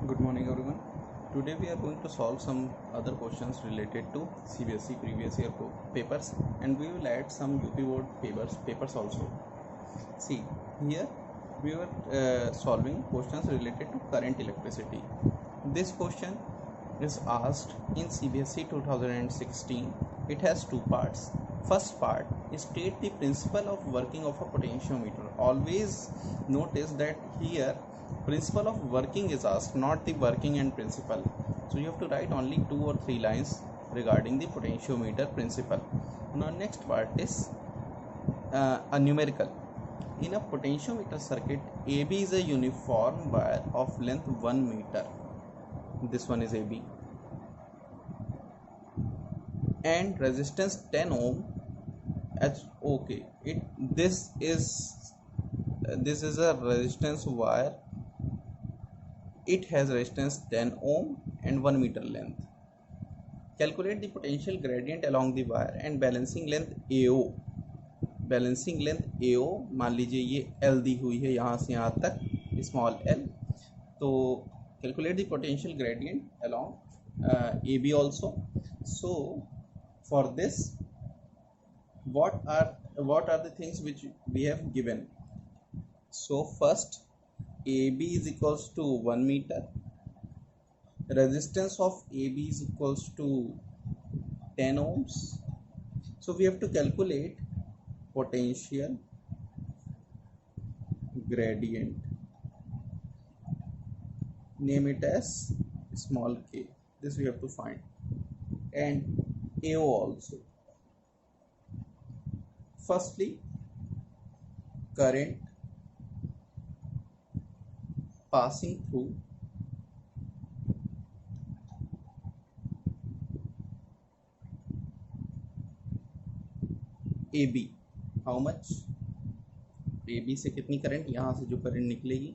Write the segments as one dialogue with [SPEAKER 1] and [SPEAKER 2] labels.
[SPEAKER 1] Good morning everyone. Today we are going to solve some other questions related to CBSE previous year papers, and we will add some UP board papers also. See, here we were solving questions related to current electricity. This question is asked in CBSE 2016. It has two parts. First part is state the principle of working of a potentiometer. Always notice that here principle of working is asked, not the working and principle. So you have to write only 2 or 3 lines regarding the potentiometer principle. Now next part is a numerical. In a potentiometer circuit, AB is a uniform wire of length 1 meter. This one is AB. And resistance 10 ohm. Okay, this is a resistance wire. It has resistance 10 ohm and 1 meter length. Calculate the potential gradient along the wire and balancing length AO. Balancing length AO मान लीजिए ये L दी हुई है यहाँ से यहाँ तक small l. तो calculate the potential gradient along AB also. So for this, what are the things which we have given? So first, AB is equals to 1 meter. Resistance of AB is equals to 10 ohms. So we have to calculate potential gradient. Name it as small k. This we have to find. And AO also. Firstly, current passing through AB. How much? AB से कितनी current, यहाँ से जो current निकलेगी,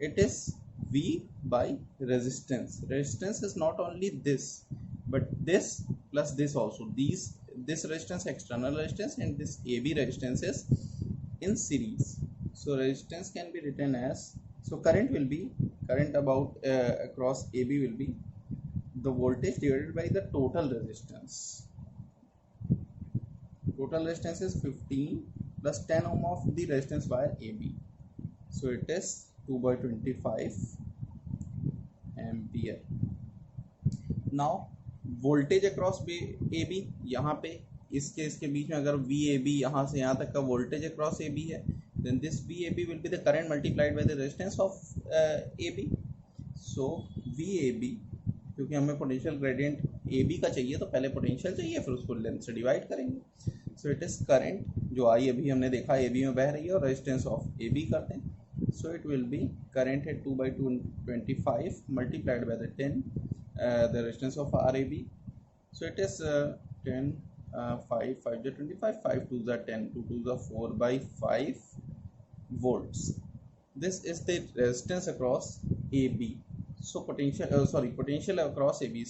[SPEAKER 1] it is V by resistance. Resistance is not only this, but this plus this also. This resistance, external resistance, and this AB resistance is in series. So resistance can be written as, so current about across AB will be the voltage divided by the total resistance. Total resistance is 15 plus 10 ohm of the resistance wire AB. So it is 2 by 25 ampere. Now voltage across AB, यहाँ पे इसके बीच में अगर VAB यहाँ से यहाँ तक का voltage across AB है, then this VAB will be the current multiplied by the resistance of AB. So VAB, क्योंकि हमें पोटेंशियल ग्रेडियंट AB का चाहिए तो पहले पोटेंशियल चाहिए, फिर उसको लेंथ से डिवाइड करेंगे. सो इट इज करंट जो आई अभी हमने देखा AB में बह रही है और रेजिस्टेंस ऑफ AB करते हैं. So it will be current है 2 by 25 multiplied by the 10 the resistance of RAB. So it is 10 5 5 जो 25 5 2 ज़ा 10 2 2 ज़ा 4 by 5 volts. This is the resistance across AB. So potential across AB,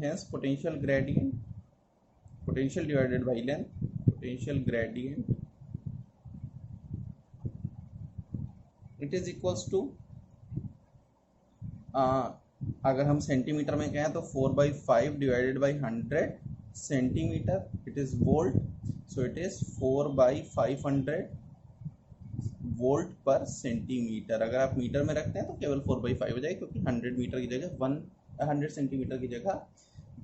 [SPEAKER 1] hence potential gradient, potential divided by length, potential gradient, it is equals to अगर हम centimetre में कहें तो 4 by 5 divided by 100 centimetre, it is volt. So it is 4 by 500 volt पर centimetre. अगर आप metre में रखते हैं तो केवल 4 by 5 हो जाएगा, क्योंकि 100 मीटर की जगह 100 सेंटीमीटर की जगह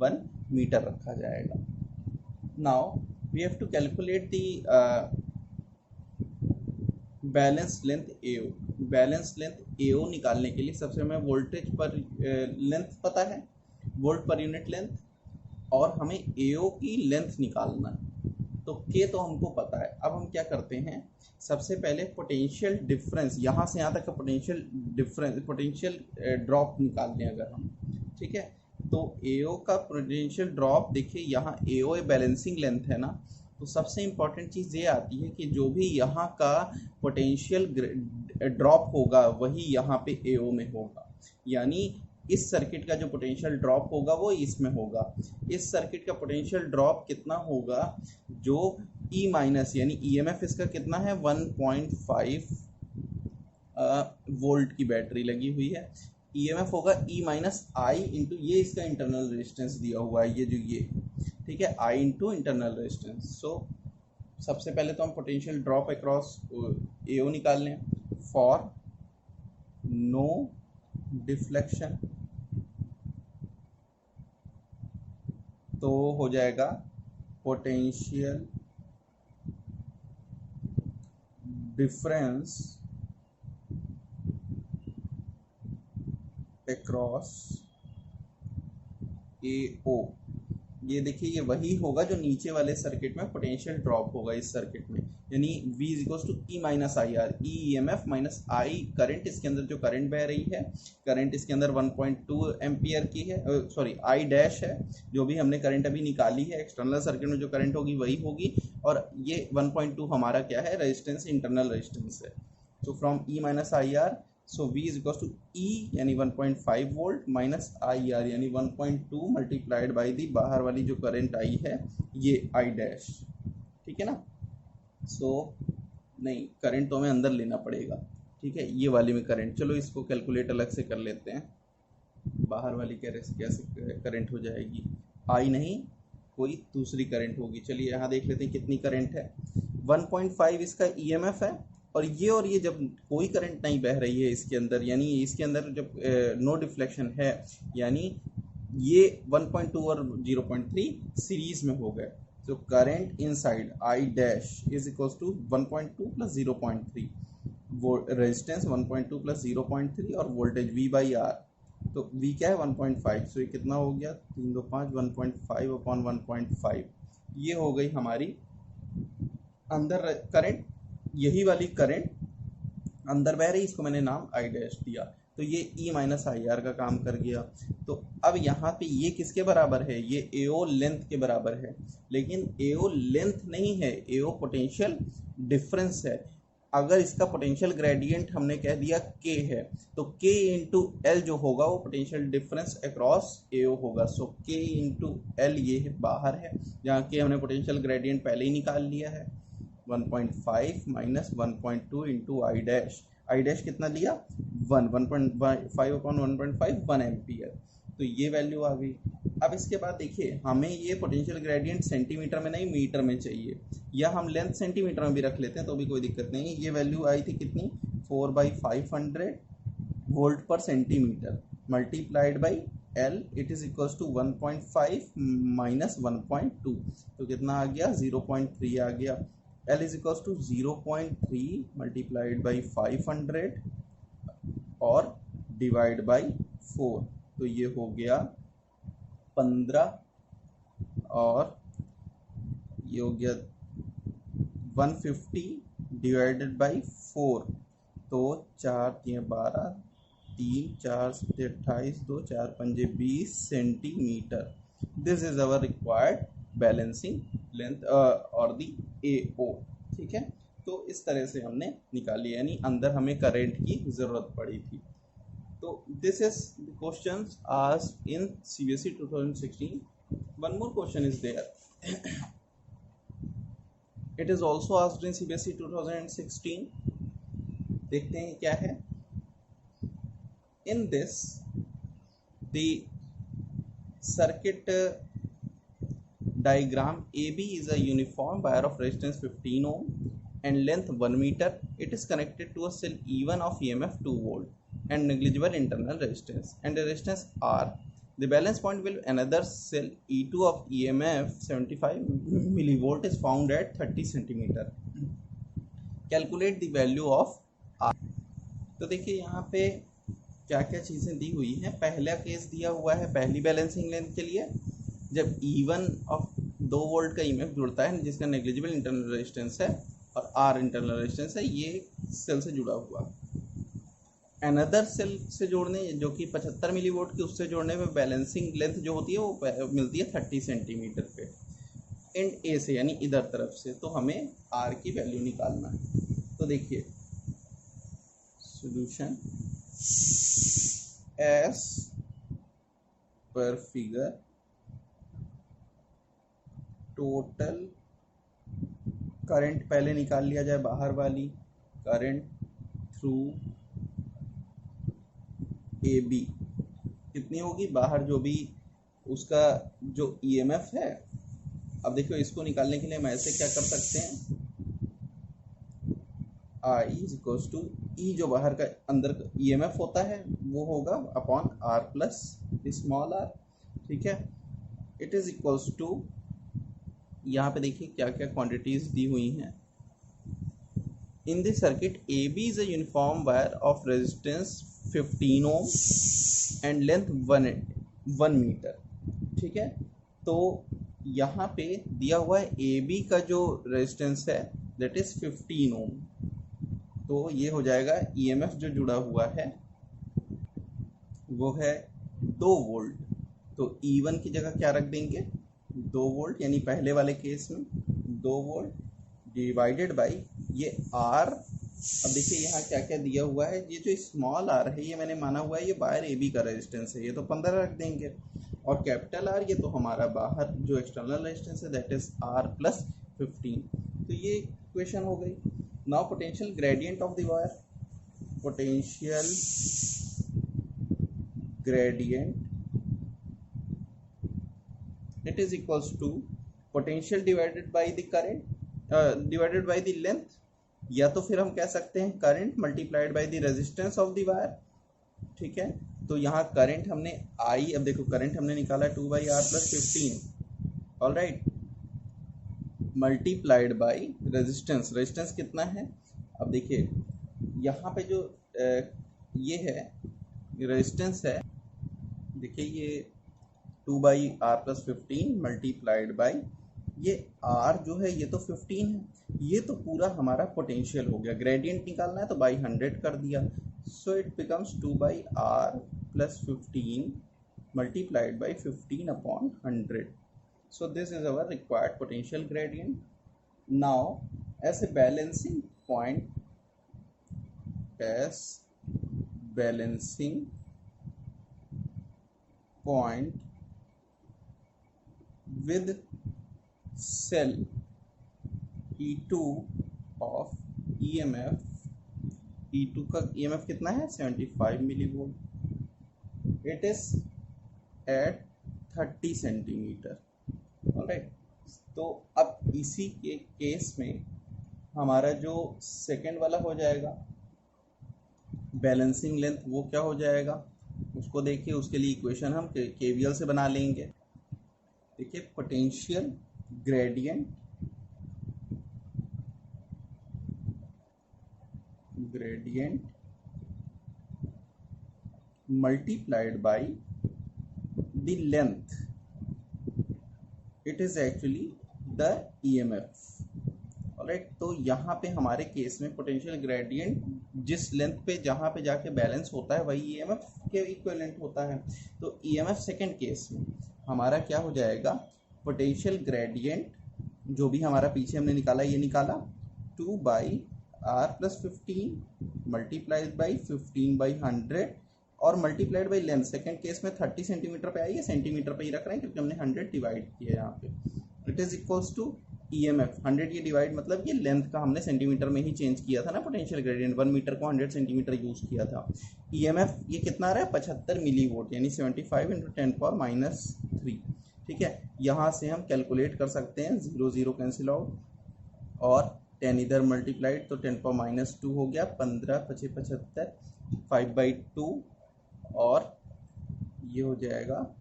[SPEAKER 1] 1 मीटर रखा जाएगा. Now we have to calculate the balance length AO. Balance length AO निकालने के लिए सबसे हमें वोल्टेज पर लेंथ पता है, वोल्ट पर यूनिट लेंथ, और हमें AO की लेंथ निकालना है. तो K तो हमको पता है. अब हम क्या करते हैं, सबसे पहले पोटेंशियल डिफरेंस, यहाँ से यहाँ तक का पोटेंशियल ड्रॉप निकालते हैं अगर हम, ठीक है. तो AO का पोटेंशियल ड्रॉप देखिए, यहाँ AO बैलेंसिंग लेंथ है ना, तो सबसे इम्पॉर्टेंट चीज़ ये आती है कि जो भी यहाँ का पोटेंशियल ड्रॉप होगा वही यहाँ पे AO में होगा. यानी इस सर्किट का जो पोटेंशियल ड्रॉप होगा वो इसमें होगा. इस सर्किट का पोटेंशियल ड्रॉप कितना होगा, जो E माइनस यानी EMF इसका कितना है 1.5 वोल्ट की बैटरी लगी हुई है, ईएमएफ होगा ई माइनस आई इंटू, ये इसका इंटरनल रेजिस्टेंस दिया हुआ है, ये जो ये, ठीक है, आई इंटू इंटरनल रेजिस्टेंस। सो सबसे पहले तो हम पोटेंशियल ड्रॉप अक्रॉस एओ निकाल लें। फॉर नो डिफ्लेक्शन तो हो जाएगा पोटेंशियल डिफरेंस अक्रॉस एओ। ये देखिए ये वही होगा जो नीचे वाले सर्किट में पोटेंशियल ड्रॉप होगा इस सर्किट में, यानी V is equals to E minus I R, E M F minus I current, इसके अंदर जो करंट बह रही है, करंट इसके अंदर 1.2 एम्पियर की है, सॉरी आई डैश है, जो भी हमने करंट अभी निकाली है एक्सटर्नल सर्किट में जो करंट होगी वही होगी, और ये 1.2 हमारा क्या है, रेजिस्टेंस, इंटरनल रेजिस्टेंस है। तो from E minus I R, so V is equal to E यानी 1.5 वोल्ट माइनस IR यानी 1.2 मल्टीप्लाइड बाई दी बाहर वाली जो करंट आई है ये I डैश, ठीक है ना। सो नहीं, करंट तो हमें अंदर लेना पड़ेगा, ठीक है, ये वाली में करंट, चलो इसको कैलकुलेट अलग से कर लेते हैं। बाहर वाली कैसे करंट हो जाएगी, I नहीं कोई दूसरी करंट होगी। चलिए यहाँ देख लेते हैं कितनी करंट है, 1.5 इसका EMF है, और ये जब कोई करंट नहीं बह रही है इसके अंदर, यानी इसके अंदर जब नो डिफ्लेक्शन है, यानी ये 1.2 और 0.3 सीरीज में हो गए। तो current inside I dash is equal to 1.2 plus 0.3, resistance 1.2 plus 0.3 और वोल्टेज V बाई आर। तो V क्या है 1.5, सो ये कितना हो गया 3 2 5, 1.5 अपॉन 1.5, ये हो गई हमारी अंदर करंट, यही वाली करंट अंदर बह रही, इसको मैंने नाम आई डैश दिया, तो ये E माइनस आई आर का काम कर गया। तो अब यहाँ पे ये किसके बराबर है, ये AO लेंथ के बराबर है, लेकिन AO लेंथ नहीं है, AO पोटेंशियल डिफरेंस है। अगर इसका पोटेंशियल ग्रेडियंट हमने कह दिया K है, तो K इंटू एल जो होगा वो पोटेंशियल डिफरेंस अक्रॉस AO होगा। सो K इंटू एल ये बाहर है, जहाँ K हमने पोटेंशियल ग्रेडियंट पहले ही निकाल लिया है, 1.5 माइनस 1.2 इंटू आई डैश कितना लिया 1.5 अपॉन 1.5 1 एम्पियर, तो ये वैल्यू आ गई। अब इसके बाद देखिए हमें ये पोटेंशियल ग्रेडियंट सेंटीमीटर में नहीं मीटर में चाहिए, या हम लेंथ सेंटीमीटर में भी रख लेते हैं तो भी कोई दिक्कत नहीं है। ये वैल्यू आई थी कितनी 4/500 वोल्ट पर centimetre multiplied by L, it is equals to 1.5 minus 1.2, तो कितना आ गया 0.3 आ गया। L is equals to 0.3 multiplied by 500 और डिवाइड बाई 4, तो ये हो गया 15 और ये हो गया 150 डिवाइडेड बाई 4, तो 4 3 12 3 4 7 28 2 4 5 20 centimetre. This is our required balancing length और दी AO, ठीक है। तो इस तरह से हमने निकाली, यानी अंदर हमें करंट की ज़रूरत पड़ी थी। तो this is the questions asked in CBSE 2016. One more question is there, it is also asked in CBSE 2016. देखते हैं क्या है। In this the circuit diagram, AB is a uniform wire of resistance 15 ohm and length 1 meter. It is connected to a cell E1 of EMF 2 volt and negligible internal resistance and the resistance R. The balance point will another cell E2 of EMF 75 millivolt is found at 30 centimeter. Calculate the value of R. तो देखिए यहाँ पे क्या क्या चीज़ें दी हुई हैं। पहला केस दिया हुआ है पहली बैलेंसिंग लेंथ के लिए, जब E1 ऑफ 2 वोल्ट का EMF जुड़ता है जिसका नेग्लिजिबल इंटरनल रेजिस्टेंस है और R इंटरनल रेजिस्टेंस है, ये सेल से जुड़ा हुआ। अनदर सेल से जोड़ने जो कि 75 मिली वोल्ट की, उससे जोड़ने में बैलेंसिंग लेंथ जो होती है वो मिलती है 30 सेंटीमीटर पे एंड ए से, यानी इधर तरफ से। तो हमें R की वैल्यू निकालना है। तो देखिए सॉल्यूशन एस पर फिगर, टोटल करंट पहले निकाल लिया जाए, बाहर वाली करंट थ्रू ए बी कितनी होगी, बाहर जो भी उसका जो ईएमएफ है। अब देखो इसको निकालने के लिए हम ऐसे क्या कर सकते हैं, आई इज इक्वल्स टू ई, जो बाहर का अंदर का ईएमएफ होता है वो होगा upon R plus small R. ठीक है, इट इज इक्वल्स टू, यहाँ पे देखिए क्या क्या क्वांटिटीज दी हुई हैं। In this circuit A B is a uniform wire of resistance 15 ohm and length 1 metre. ठीक है, तो यहाँ पे दिया हुआ है ए बी का जो रेजिस्टेंस है दैट इज 15 ओम, तो ये हो जाएगा ईएमएफ जो जुड़ा हुआ है वो है 2 वोल्ट। तो E1 की जगह क्या रख देंगे, 2 वोल्ट, यानी पहले वाले केस में 2 वोल्ट डिवाइडेड बाई ये R। अब देखिए यहाँ क्या क्या दिया हुआ है, ये जो स्मॉल r है ये मैंने माना हुआ है ये वायर ए बी का रेजिस्टेंस है, ये तो 15 रख देंगे, और कैपिटल R ये तो हमारा बाहर जो एक्सटर्नल रेजिस्टेंस है दैट इज R प्लस 15। तो ये इक्वेशन हो गई। Now potential gradient of the wire, potential gradient it is equals to potential divided by the current divided by the length, या तो फिर हम कह सकते हैं current multiplied by the resistance of the wire. ठीक है, तो यहाँ करंट हमने आई, अब देखो करंट हमने निकाला 2/r plus 15, all right, multiplied by resistance, resistance कितना है, अब देखिए यहाँ पे जो ये है रेजिस्टेंस है, देखिए ये 2/r प्लस 15 मल्टीप्लाइड बाई ये r जो है ये तो 15 है, ये तो पूरा हमारा पोटेंशियल हो गया। ग्रेडियंट निकालना है तो बाई 100 कर दिया, so it becomes 2/r plus 15 multiplied by 15 upon 100। So this is our required potential gradient. Now as a balancing point, as balancing point with cell E2 of EMF, E2 का EMF कितना है 75 millivolt, it is at 30 centimetre, alright. तो अब इसी के case में हमारा जो सेकेंड वाला हो जाएगा बैलेंसिंग लेंथ, वो क्या हो जाएगा उसको देखिए, उसके लिए इक्वेशन हम केवीएल से बना लेंगे। देखिए potential gradient multiplied by the length, it is actually the EMF, alright. तो यहाँ पे हमारे केस में पोटेंशियल ग्रेडियंट जिस लेंथ पे जहाँ पे जाके बैलेंस होता है वही ईएमएफ के इक्विवेलेंट होता है। तो ईएमएफ सेकेंड केस में हमारा क्या हो जाएगा, पोटेंशियल ग्रेडियंट जो भी हमारा पीछे हमने निकाला ये निकाला 2/r प्लस 15 मल्टीप्लाइड बाई 15/100 और multiplied by length, second case में 30 सेंटीमीटर पे आई है, सेंटीमीटर पे ही रख रहे हैं क्योंकि हमने 100 डिवाइड किया है यहाँ पे। It is equals to EMF 100, ये डिवाइड मतलब ये लेंथ का हमने सेंटीमीटर में ही चेंज किया था ना, पोटेंशियल ग्रेडियंट 1 मीटर को 100 सेंटीमीटर यूज किया था। ईएमएफ ये कितना आ रहा है 75 मिलीवोल्ट, यानी 75 × 10⁻³ ठीक है, यहाँ से हम कैलकुलेट कर सकते हैं, 0 0 कैंसिल आउट और 10 इधर मल्टीप्लाइड तो 10⁻² हो गया, 15 × 5 = 75, 5/2 और ये हो जाएगा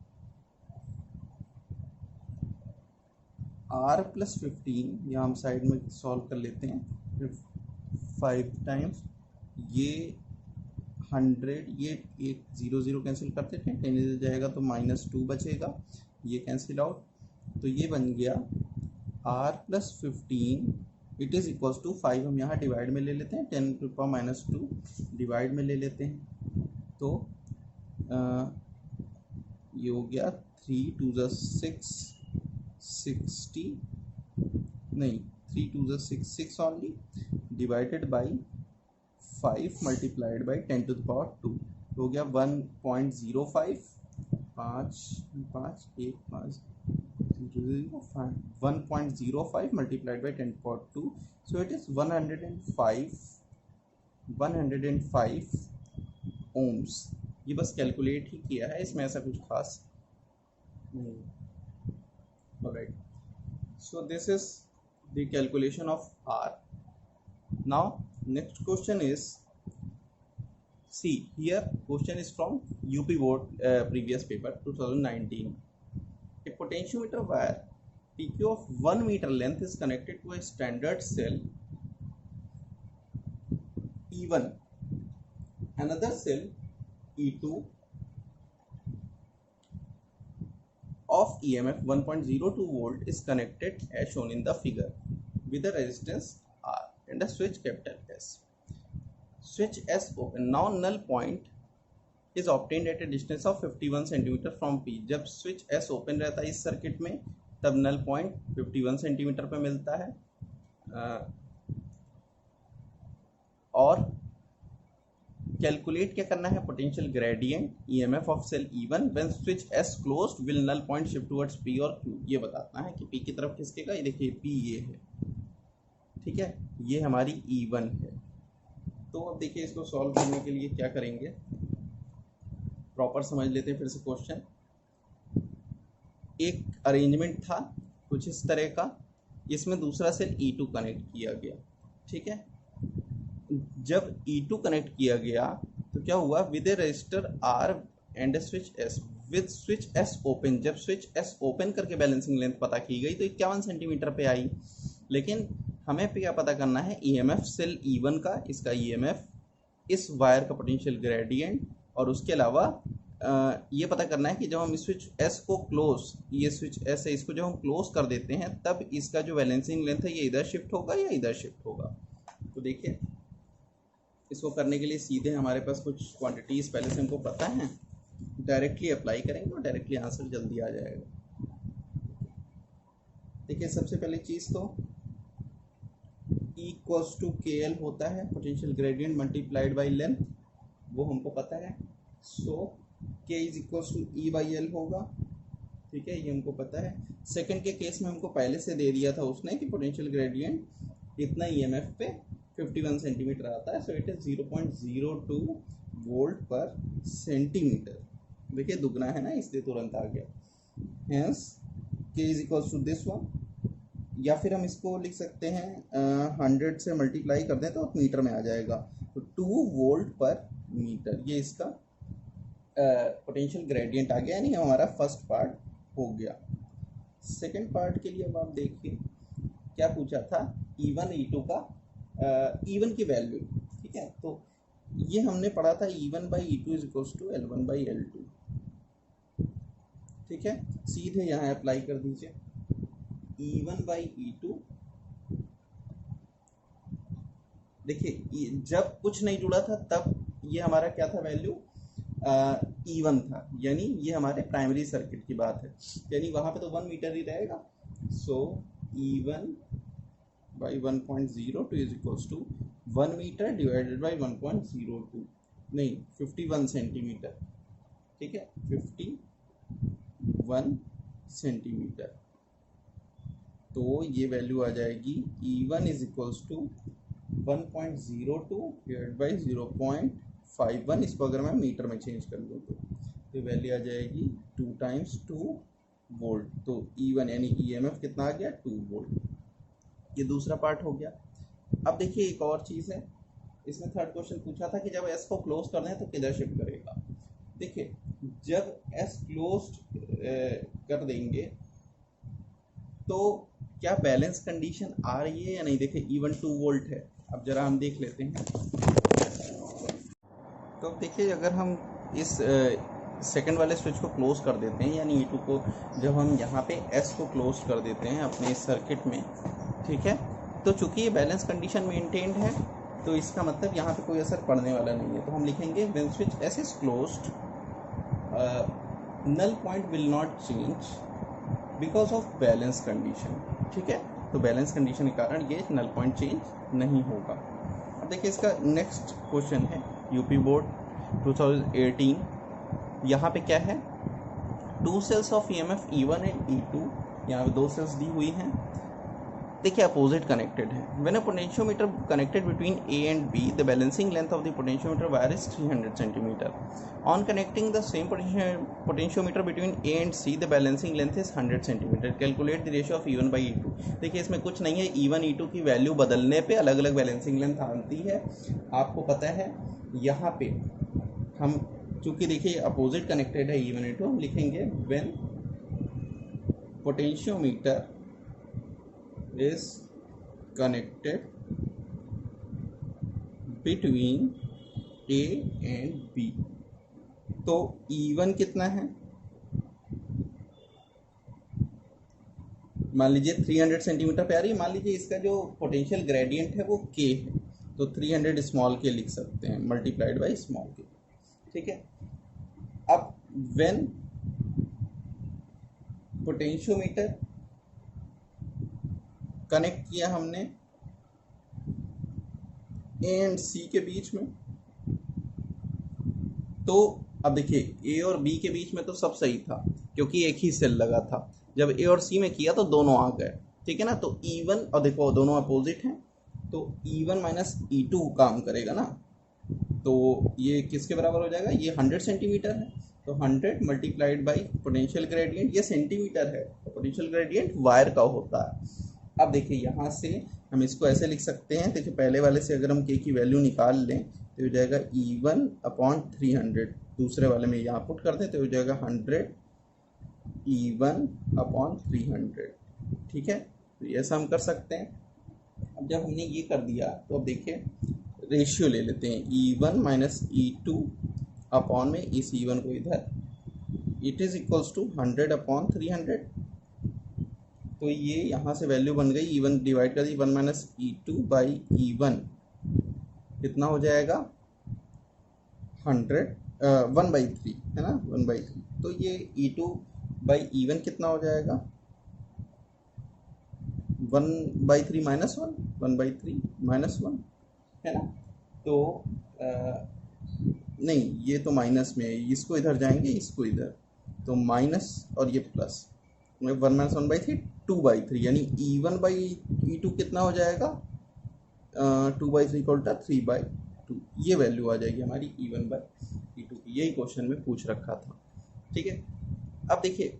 [SPEAKER 1] r प्लस 15, यहाँ हम साइड में सॉल्व कर लेते हैं, फिर 5 टाइम्स ये 100, ये एक 0 0 कैंसिल करते थे, 10 इधर जाएगा तो -2 बचेगा, ये कैंसिल आउट, तो ये बन गया r plus 15 it is equals to 5, हम यहाँ डिवाइड में ले लेते हैं, 10⁻² डिवाइड में ले लेते हैं, तो ये हो गया 3 2 6 60 नहीं 3 2 6 only divided by 5 multiplied by 10⁻², हो गया 1.05, 5 5 1 5 1.05 multiplied by 10⁻², so it is 105 ohms, ये बस कैलकुलेट ही किया है, इसमें ऐसा कुछ खास नहीं। Alright, so this is the calculation of R. Now next question is, see here question is from UP board previous paper 2019. A potentiometer wire PQ of 1 meter length is connected to a standard cell E1. Another cell E2 of EMF 1.02 volt is connected as shown in the figure with a resistance R and a switch capital S. Switch S open. Now null point is obtained at a distance of 51 cm from P. जब switch S open रहता है इस circuit में तब null point 51 centimetre पे मिलता है। और कैलकुलेट क्या करना है, potential gradient EMF of cell E1 when switch S closed will null point shift towards P और Q। ये बताना है कि P की तरफ खिसकेगा। ये देखिए P ये है, ठीक है, ये हमारी E1 है। तो अब देखिए इसको सॉल्व करने के लिए क्या करेंगे, प्रॉपर समझ लेते हैं फिर से क्वेश्चन। एक अरेंजमेंट था कुछ इस तरह का, इसमें दूसरा सेल E2 कनेक्ट किया गया, ठीक है। जब E2 कनेक्ट किया गया तो क्या हुआ, with A register R and A switch S, with switch S open. जब स्विच S ओपन करके बैलेंसिंग लेंथ पता की गई तो 51 सेंटीमीटर पे आई। लेकिन हमें क्या पता करना है, EMF सेल E1 का, इसका EMF, इस वायर का पोटेंशियल ग्रेडियंट, और उसके अलावा ये पता करना है कि जब हम स्विच S को क्लोज, ये स्विच S है, इसको जब हम क्लोज कर देते हैं तब इसका जो बैलेंसिंग लेंथ है ये इधर शिफ्ट होगा या इधर शिफ्ट होगा। तो देखिए इसको करने के लिए सीधे हमारे पास कुछ क्वांटिटीज़ पहले से हमको पता है, डायरेक्टली अप्लाई करेंगे और डायरेक्टली आंसर जल्दी आ जाएगा। देखिए सबसे पहली चीज़ तो इक्वल्स टू KL होता है potential gradient multiplied by length, वो हमको पता है। So K is equals to E by L होगा, ठीक है, ये हमको पता है। सेकंड के केस में हमको पहले से दे दिया था उसने कि पोटेंशियल ग्रेडियंट इतना EMF पे 51 सेंटीमीटर आता है। सो इट इज 0.02 वोल्ट पर सेंटीमीटर। देखिए दुगना है ना, इसलिए तुरंत आ गया। Hence K is equals to this one, या फिर हम इसको लिख सकते हैं 100 से मल्टीप्लाई कर दें तो मीटर में आ जाएगा। तो 2 वोल्ट पर मीटर, ये इसका पोटेंशियल ग्रेडियंट आ गया, यानी हमारा फर्स्ट पार्ट हो गया। सेकंड पार्ट के लिए अब आप देखिए क्या पूछा था, E1 E2 का E1 की वैल्यू, ठीक है। तो ये हमने पढ़ा था E1 by E2 is equals to L1 by L2, ठीक है। सीधे यहाँ अप्लाई कर दीजिए E1 बाई E2। देखिए जब कुछ नहीं जुड़ा था तब ये हमारा क्या था, वैल्यू E1 था, यानी ये हमारे प्राइमरी सर्किट की बात है, यानी वहाँ पे तो 1 मीटर ही रहेगा। So E1 by 1.02 is equals to 1 metre divided by 1.02, नहीं 51 सेंटीमीटर, ठीक है, 51 सेंटीमीटर। तो ये वैल्यू आ जाएगी E1 is equals to 1.02 divide by 0.51। इसको अगर मैं मीटर में चेंज कर लूँ तो वैल्यू आ जाएगी 2 टाइम्स 2 वोल्ट। तो E1 यानी EMF कितना आ गया, 2 वोल्ट। ये दूसरा पार्ट हो गया। अब देखिए एक और चीज़ है, इसमें थर्ड क्वेश्चन पूछा था कि जब S को क्लोज कर दें तो किधर शिफ्ट करेगा। देखिए जब S क्लोज कर देंगे तो क्या बैलेंस कंडीशन आ रही है या नहीं। देखिए E1 2 वोल्ट है, अब जरा हम देख लेते हैं। तो अब देखिए अगर हम इस सेकंड वाले स्विच को क्लोज कर देते हैं, यानी E2 को जब हम यहाँ पे S को क्लोज कर देते हैं अपने सर्किट में, ठीक है, तो चूंकि ये बैलेंस कंडीशन मेंटेन्ड है तो इसका मतलब यहाँ पे कोई असर पड़ने वाला नहीं है। तो हम लिखेंगे when switch S is closed null point will not change because of balance condition, ठीक है। तो बैलेंस कंडीशन के कारण ये नल पॉइंट चेंज नहीं होगा। अब देखिए इसका नेक्स्ट क्वेश्चन है यूपी बोर्ड 2018। यहाँ पे क्या है, 2 sales of EMF E1 and E2, यहाँ पे 2 सेल्स दी हुई हैं। देखिए अपोजिट कनेक्टेड है. When a potentiometer connected between A and be the balancing length of the potentiometer wire is 300 centimetre. On connecting the same potentiometer between A and see the balancing length is 100 centimetre. Calculate the ratio of E1 by E2. देखिए इसमें कुछ नहीं है, E1 E2 की value बदलने पे अलग अलग बैलेंसिंग लेंथ आती है, आपको पता है. यहाँ पे हम चूँकि देखिए अपोजिट कनेक्टेड है E1 E2, हम लिखेंगे when potentiometer is connected between A and B. तो E1 कितना है, मान लीजिए 300 सेंटीमीटर पे आ रही है. मान लीजिए इसका जो पोटेंशियल ग्रेडियंट है वो K है, तो 300 स्मॉल के लिख सकते हैं मल्टीप्लाइड बाई स्मॉल के. ठीक है. अब व्हेन पोटेंशियोमीटर कनेक्ट किया हमने ए एंड सी के बीच में, तो अब देखिए ए और बी के बीच में तो सब सही था क्योंकि एक ही सेल लगा था. जब ए और सी में किया तो दोनों आ गए. ठीक है ना. तो E1 और देखो दोनों अपोजिट हैं, तो E1 माइनस E2 काम करेगा ना, तो ये किसके बराबर हो जाएगा, ये 100 सेंटीमीटर है, तो 100 मल्टीप्लाइड बाई पोटेंशियल ग्रेडियंट, ये सेंटीमीटर है, पोटेंशियल ग्रेडियंट वायर का होता है. अब देखिए यहाँ से हम इसको ऐसे लिख सकते हैं. देखिए पहले वाले से अगर हम K की वैल्यू निकाल लें तो हो जाएगा E1 अपॉन 300. दूसरे वाले में यहाँ पुट कर दें तो हो जाएगा 100 E1 अपॉन 300. ठीक है. तो ये ऐसा हम कर सकते हैं. अब जब हमने ये कर दिया तो अब देखिए रेशियो ले लेते हैं. E1 माइनस E2 अपॉन में इस E1 को इधर, it is equals to 100 upon 300. तो ये यहाँ से वैल्यू बन गई, E1 डिवाइड कर दी 1 माइनस E2 बाई E1 कितना हो जाएगा 100 1/3 है ना, 1/3. तो ये E2 बाई E1 कितना हो जाएगा 1/3 माइनस 1, 1/3 माइनस 1 है ना. तो नहीं ये तो माइनस में है, इसको इधर जाएंगे इसको इधर, तो माइनस और ये प्लस, 1 माइनस 1/3 2/3, यानी E1 बाई E2 कितना हो जाएगा 2/3 इक्वल टू 3/2. ये वैल्यू आ जाएगी हमारी E1 बाई E2 की. यही क्वेश्चन में पूछ रखा था. ठीक है. अब देखिए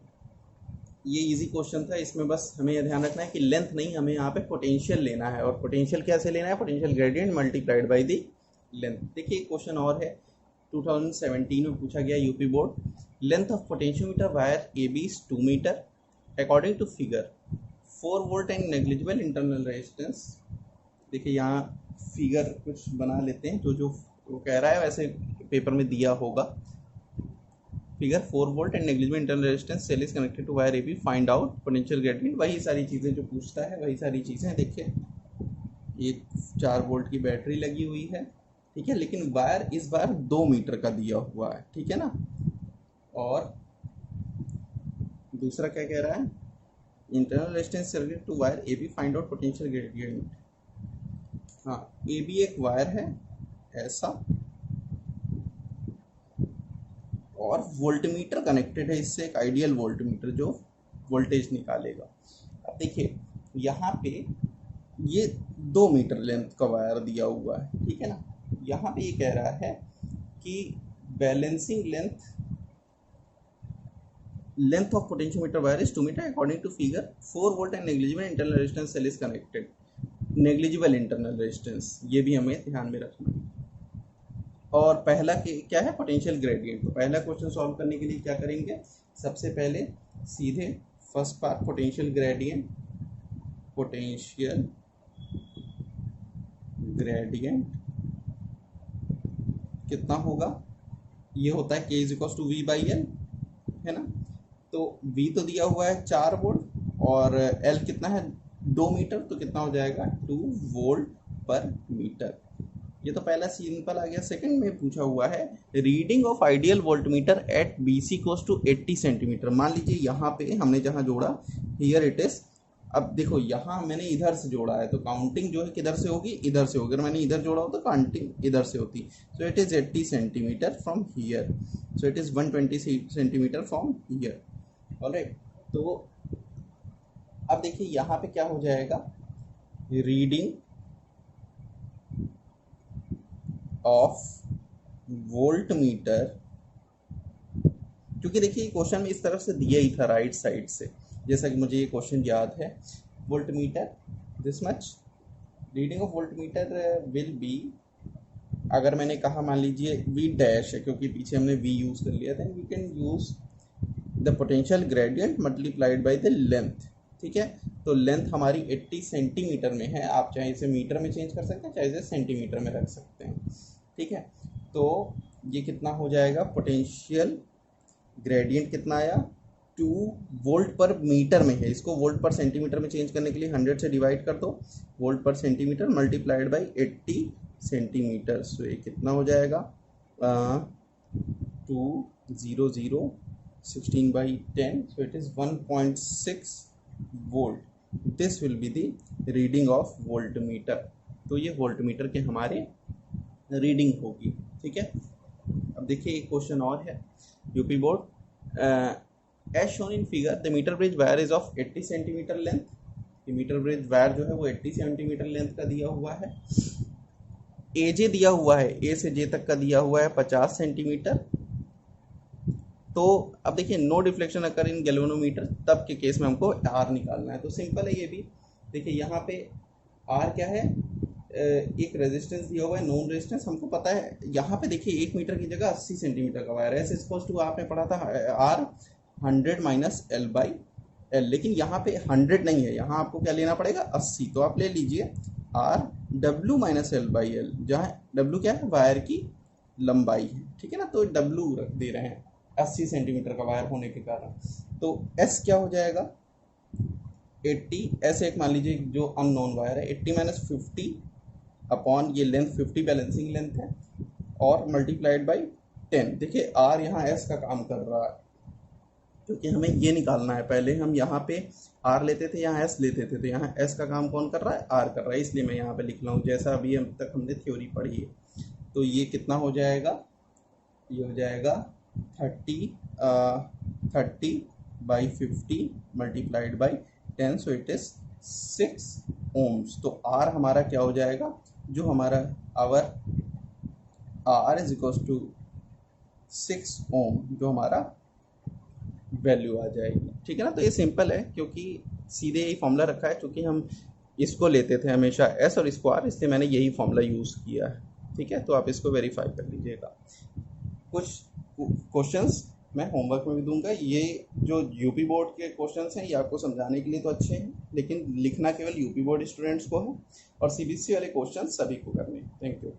[SPEAKER 1] ये इजी क्वेश्चन था, इसमें बस हमें यह ध्यान रखना है कि लेंथ नहीं, हमें यहाँ पे पोटेंशियल लेना है. और पोटेंशियल कैसे लेना है, potential gradient multiplied by the length. देखिए क्वेश्चन और है 2017 में पूछा गया UP board. Length of potentiometer wire AB is 2 metre according to figure 4 volt and negligible internal resistance. देखिए यहाँ फिगर कुछ बना लेते हैं, जो वो कह रहा है वैसे पेपर में दिया होगा. Figure 4 volt and negligible internal resistance cell is connected to wire AB, find out potential gradient. वही सारी चीज़ें जो पूछता है वही सारी चीज़ें. देखिए ये 4 वोल्ट की बैटरी लगी हुई है. ठीक है. लेकिन वायर इस बार 2 मीटर का दिया हुआ है. ठीक है ना. और दूसरा क्या कह रहा है, internal resistance circuit to wire AB, find out potential gradient. हाँ AB एक वायर है ऐसा, और वोल्टमीटर कनेक्टेड है इससे, एक आइडियल वोल्टमीटर जो वोल्टेज निकालेगा. अब देखिए यहाँ पे ये 2 मीटर लेंथ का वायर दिया हुआ है. ठीक है ना. यहाँ पे ये कह रहा है कि balancing length of potentiometer wire is 2 metre according to figure 4 volt and negligible internal resistance cell is connected. Negligible internal resistance ये भी हमें ध्यान में रखना है. और पहला क्या है, पोटेंशियल ग्रेडियंट. तो पहला क्वेश्चन सॉल्व करने के लिए क्या करेंगे, सबसे पहले सीधे फर्स्ट पार्ट पोटेंशियल ग्रेडियंट कितना होगा, ये होता है K = V/L है ना. तो V तो दिया हुआ है 4 वोल्ट और L कितना है 2 मीटर, तो कितना हो जाएगा 2 वोल्ट पर मीटर. ये तो पहला सिंपल आ गया. सेकंड में पूछा हुआ है reading of ideal voltmeter at BC = 80 centimetre. मान लीजिए यहाँ पे हमने जहाँ जोड़ा हियर इट इज. अब देखो यहाँ मैंने इधर से जोड़ा है तो काउंटिंग जो है किधर से होगी, इधर से होगी. अगर मैंने इधर जोड़ा हो तो काउंटिंग इधर से होती. सो it is 80 centimetre from here, so it is 120 centimetre from here. Alright. तो अब देखिए यहाँ पे क्या हो जाएगा, रीडिंग ऑफ वोल्ट मीटर, क्योंकि देखिए क्वेश्चन में इस तरफ से दिया ही था राइट साइड से, जैसा कि मुझे ये क्वेश्चन याद है। Volt meter this much, reading of volt meter will be, अगर मैंने कहा मान लीजिए वी डैश है, क्योंकि पीछे हमने वी यूज कर लिया, then we can use the potential gradient multiplied by the length. ठीक है, तो लेंथ हमारी 80 सेंटीमीटर में है, आप चाहे इसे मीटर में चेंज कर सकते हैं, चाहे इसे सेंटीमीटर में रख सकते हैं। ठीक है, तो ये कितना हो जाएगा, पोटेंशियल ग्रेडियंट कितना आया, 2 वोल्ट पर मीटर में है, इसको वोल्ट पर सेंटीमीटर में चेंज करने के लिए 100 से डिवाइड कर दो, वोल्ट पर सेंटीमीटर मल्टीप्लाइड बाई 80 सेंटीमीटर। सो ये कितना हो जाएगा, 200 16/10, so it is 1.6 volt. This will be the reading of volt meter. तो ये वोल्ट मीटर के हमारे रीडिंग होगी। ठीक है, अब देखिए एक क्वेश्चन और है, UP board, as shown in figure the metre bridge wire is of 80 centimetre length. ये मीटर ब्रिज वायर जो है वो 80 सेंटीमीटर लेंथ का दिया हुआ है। एजे दिया हुआ है, ए से जे तक का दिया हुआ है 50 सेंटीमीटर। तो अब देखिए नो डिफ्लेक्शन अकर इन गैल्वेनोमीटर, तब के केस में हमको आर निकालना है। तो सिंपल है ये भी, देखिए यहाँ पे आर क्या है, एक रेजिस्टेंस दिया हुआ है, नॉन रेजिस्टेंस हमको पता है। यहाँ पे देखिए 1 मीटर की जगह 80 सेंटीमीटर का वायर है, एस इक्वल्स टू आपने पढ़ा था R 100 minus L by L, लेकिन यहाँ पे 100 नहीं है, यहाँ आपको क्या लेना पड़ेगा 80, तो आप ले लीजिए R W minus L by L, जहाँ डब्ल्यू क्या है, वायर की लंबाई है। ठीक है ना, तो डब्ल्यू रख दे रहे हैं 80 सेंटीमीटर का वायर होने के कारण। तो एस क्या हो जाएगा 80, ऐसे एक मान लीजिए जो अननोन वायर है, 80 माइनस 50 अपॉन ये लेंथ 50 बैलेंसिंग लेंथ है, और मल्टीप्लाइड बाई 10। देखिए आर यहाँ एस का काम कर रहा है, क्योंकि हमें ये निकालना है। पहले हम यहाँ पे आर लेते थे, यहाँ एस लेते थे, तो यहाँ एस का काम कौन कर रहा है, आर कर रहा है, इसलिए मैं यहाँ पे लिख रहा हूँ जैसा अभी अब तक हमने थ्योरी पढ़ी है। तो ये कितना हो जाएगा, ये हो जाएगा 30 by 50 multiplied by 10, so it is 6 ohms. तो आर हमारा क्या हो जाएगा, जो हमारा our R is equal to 6 ohm, जो हमारा वैल्यू आ जाएगी। ठीक है ना, तो ये सिंपल है, क्योंकि सीधे यही फॉर्मूला रखा है, क्योंकि हम इसको लेते थे हमेशा एस और इसको आर, इसलिए मैंने यही फॉर्मूला यूज़ किया है। ठीक है, तो आप इसको वेरीफाई कर लीजिएगा। कुछ क्वेश्चंस मैं होमवर्क में भी दूंगा, ये जो यूपी बोर्ड के क्वेश्चंस हैं ये आपको समझाने के लिए तो अच्छे हैं, लेकिन लिखना केवल यूपी बोर्ड स्टूडेंट्स को है, और सीबीएसई वाले क्वेश्चंस सभी को करने हैं। Thank you.